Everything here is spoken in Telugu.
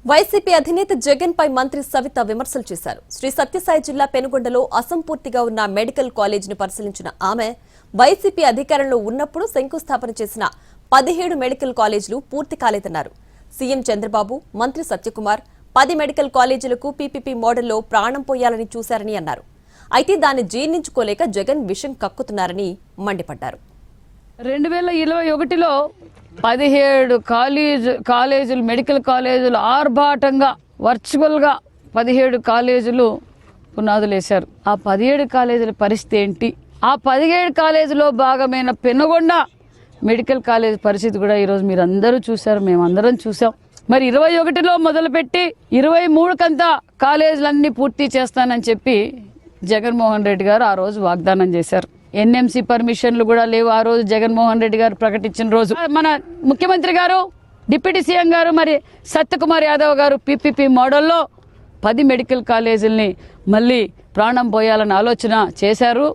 వైసీపీ అధినేత జగన్ పై మంత్రి సవిత విమర్శలు చేశారు. శ్రీ సత్యసాయి జిల్లా పెనుగొండలో అసంపూర్తిగా ఉన్న మెడికల్ కాలేజీని పరిశీలించిన ఆమె వైసీపీ అధికారంలో ఉన్నప్పుడు శంకుస్థాపన చేసిన 17 మెడికల్ కాలేజీలు పూర్తి కాలేదన్నారు. సీఎం చంద్రబాబు, మంత్రి సత్యకుమార్ 10 మెడికల్ కాలేజీలకు పీపీపీ మోడల్లో ప్రాణం పోయాలని చూశారని అన్నారు. అయితే దాన్ని జీర్ణించుకోలేక జగన్ విషం కక్కుతున్నారని మండిపడ్డారు. 2021లో 17 కాలేజీలు మెడికల్ కాలేజీలు ఆర్భాటంగా వర్చువల్గా 17 కాలేజీలు పునాదులు వేశారు. ఆ 17 కాలేజీల పరిస్థితి ఏంటి? ఆ 17 కాలేజీలో భాగమైన పెనుగొండ మెడికల్ కాలేజ్ పరిస్థితి కూడా ఈరోజు మీరు అందరూ చూశారు, మేమందరం చూసాం. మరి 21లో మొదలుపెట్టి 23కంతా కాలేజీలన్నీ పూర్తి చేస్తానని చెప్పి జగన్మోహన్ రెడ్డి గారు ఆ రోజు వాగ్దానం చేశారు. ఎన్ఎంసీ పర్మిషన్లు కూడా లేవు ఆ రోజు జగన్మోహన్ రెడ్డి గారు ప్రకటించిన రోజు. మన ముఖ్యమంత్రి గారు, డిప్యూటీ సీఎం గారు, మరి సత్యకుమార్ యాదవ్ గారు పీపీపీ మోడల్లో 10 మెడికల్ కాలేజీలని మళ్ళీ ప్రాణం పోయాలని ఆలోచన చేశారు.